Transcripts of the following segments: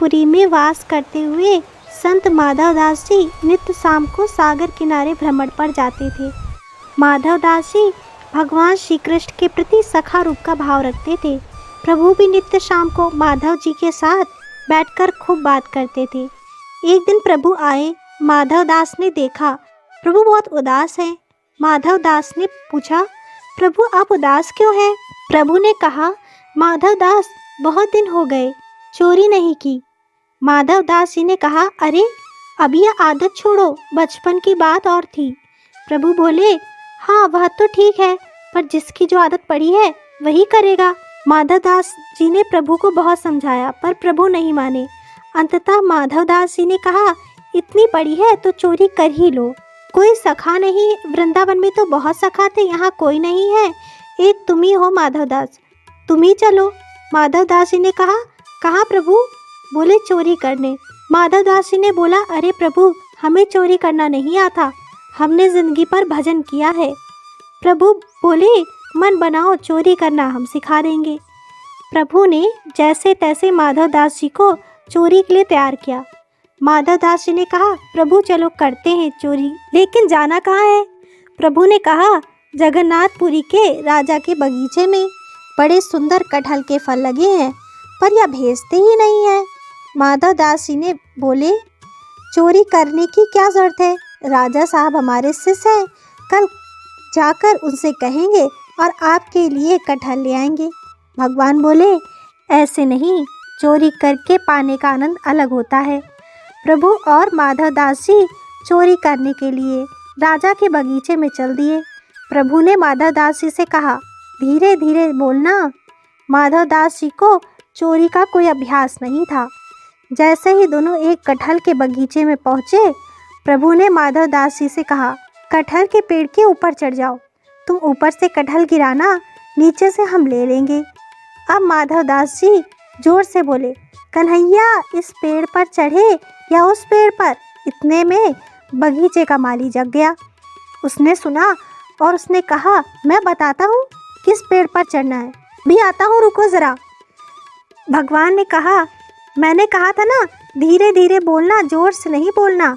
जगन्नाथपुरी में वास करते हुए संत माधवदास जी नित्य शाम को सागर किनारे भ्रमण पर जाते थे। माधवदास जी भगवान श्री कृष्ण के प्रति सखा रूप का भाव रखते थे। प्रभु भी नित्य शाम को माधव जी के साथ बैठकर खूब बात करते थे। एक दिन प्रभु आए। माधवदास ने देखा प्रभु बहुत उदास हैं। माधवदास ने पूछा, प्रभु आप उदास क्यों हैं? प्रभु ने कहा, माधवदास बहुत दिन हो गए, चोरी नहीं की। माधवदास जी ने कहा, अरे अब यह आदत छोड़ो, बचपन की बात और थी। प्रभु बोले, हाँ वह तो ठीक है, पर जिसकी जो आदत पड़ी है वही करेगा। माधवदास जी ने प्रभु को बहुत समझाया, पर प्रभु नहीं माने। अंततः माधवदास जी ने कहा, इतनी पड़ी है तो चोरी कर ही लो। कोई सखा नहीं, वृंदावन में तो बहुत सखा थे, यहाँ कोई नहीं है, एक तुम ही हो माधवदास, तुम ही चलो। माधवदास जी ने कहा, कहाँ प्रभु? बोले, चोरी करने। माधवदास जी ने बोला, अरे प्रभु हमें चोरी करना नहीं आता, हमने जिंदगी पर भजन किया है। प्रभु बोले, मन बनाओ, चोरी करना हम सिखा देंगे। प्रभु ने जैसे तैसे माधवदास जी को चोरी के लिए तैयार किया। माधवदास जी ने कहा, प्रभु चलो करते हैं चोरी, लेकिन जाना कहाँ है? प्रभु ने कहा, जगन्नाथपुरी के राजा के बगीचे में बड़े सुंदर कटहल के फल लगे हैं, पर यह भेजते ही नहीं है। माधवदास जी ने बोले, चोरी करने की क्या जरूरत है, राजा साहब हमारे शिष्य हैं, कल जाकर उनसे कहेंगे और आपके लिए कटहल ले आएंगे। भगवान बोले, ऐसे नहीं, चोरी करके पाने का आनंद अलग होता है। प्रभु और माधवदास जी चोरी करने के लिए राजा के बगीचे में चल दिए। प्रभु ने माधवदास जी से कहा, धीरे धीरे बोलना। माधवदास जी को चोरी का कोई अभ्यास नहीं था। जैसे ही दोनों एक कटहल के बगीचे में पहुँचे, प्रभु ने माधवदास जी से कहा, कटहल के पेड़ के ऊपर चढ़ जाओ, तुम ऊपर से कटहल गिराना, नीचे से हम ले लेंगे। अब माधवदास जी जोर से बोले, कन्हैया इस पेड़ पर चढ़े या उस पेड़ पर। इतने में बगीचे का माली जग गया। उसने सुना और उसने कहा, मैं बताता हूँ किस पेड़ पर चढ़ना है, भी आता हूँ, रुको ज़रा। भगवान ने कहा, मैंने कहा था ना धीरे धीरे बोलना, जोर से नहीं बोलना।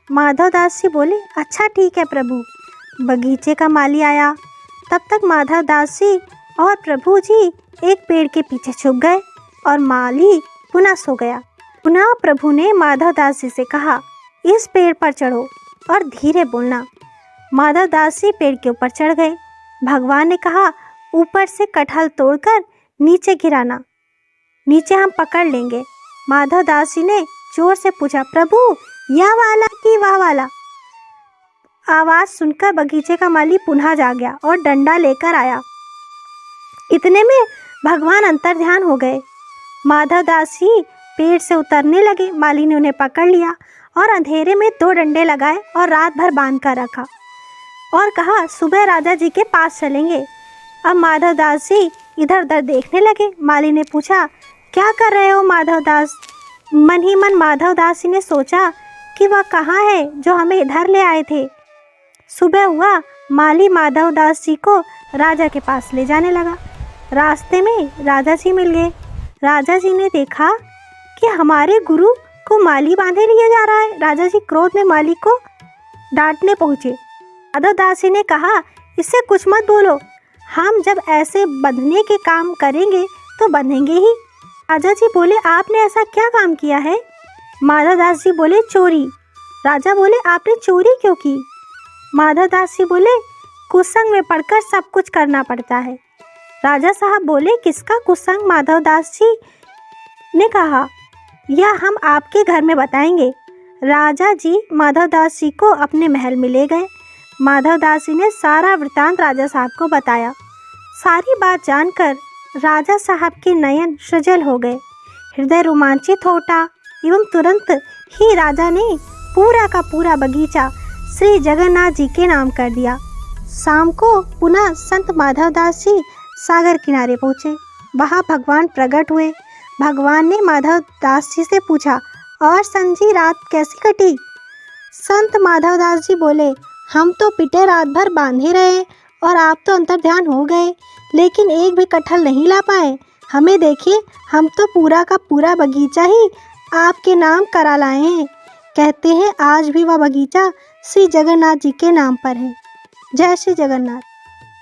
माधवदास जी बोले, अच्छा ठीक है प्रभु। बगीचे का माली आया। तब तक माधवदास जी और प्रभु जी एक पेड़ के पीछे छुप गए और माली पुनः सो गया। पुनः प्रभु ने माधवदास जी से कहा, इस पेड़ पर चढ़ो और धीरे बोलना। माधवदास जी पेड़ के ऊपर चढ़ गए। भगवान ने कहा, ऊपर से कटहल तोड़कर नीचे गिराना, नीचे हम पकड़ लेंगे। माधवदास जी ने जोर से पूछा, प्रभु यह वाला कि वह वाला? आवाज़ सुनकर बगीचे का माली पुनः जाग गया और डंडा लेकर आया। इतने में भगवान अंतर्ध्यान हो गए। माधवदास जी पेड़ से उतरने लगे। माली ने उन्हें पकड़ लिया और अंधेरे में 2 डंडे लगाए और रात भर बांध कर रखा और कहा, सुबह राजा जी के पास चलेंगे। अब माधवदास जी इधर उधर देखने लगे। माली ने पूछा, क्या कर रहे हो माधवदास? मन ही मन माधवदास जी ने सोचा कि वह कहाँ है जो हमें इधर ले आए थे। सुबह हुआ, माली माधवदास जी को राजा के पास ले जाने लगा। रास्ते में राजा जी मिल गए। राजा जी ने देखा कि हमारे गुरु को माली बांधे लिए जा रहा है। राजा जी क्रोध में माली को डांटने पहुँचे। माधवदास जी ने कहा, इससे कुछ मत बोलो, हम जब ऐसे बंधने के काम करेंगे तो बंधेंगे ही। राजा जी बोले, आपने ऐसा क्या काम किया है? माधवदास जी बोले, चोरी। राजा बोले, आपने चोरी क्यों की? माधवदास जी बोले, कुसंग में पड़कर सब कुछ करना पड़ता है। राजा साहब बोले, किसका कुसंग? माधवदास जी ने कहा, यह हम आपके घर में बताएंगे। राजा जी माधवदास जी को अपने महल में ले गए। माधवदास जी ने सारा वृतांत राजा साहब को बताया। सारी बात जानकर राजा साहब के नयन सजल हो गए, हृदय रोमांचित हो उठा एवं तुरंत ही राजा ने पूरा का पूरा बगीचा श्री जगन्नाथ जी के नाम कर दिया। शाम को पुनः संत माधवदास जी सागर किनारे पहुँचे। वहाँ भगवान प्रकट हुए। भगवान ने माधवदास जी से पूछा, और संत जी रात कैसी कटी? संत माधवदास जी बोले, हम तो पिटे रात भर बांधे रहे और आप तो अंतर्ध्यान हो गए, लेकिन एक भी कटहल नहीं ला पाए। हमें देखिए, हम तो पूरा का पूरा बगीचा ही आपके नाम करा लाए हैं। कहते हैं आज भी वह बगीचा श्री जगन्नाथ जी के नाम पर है। जय श्री जगन्नाथ।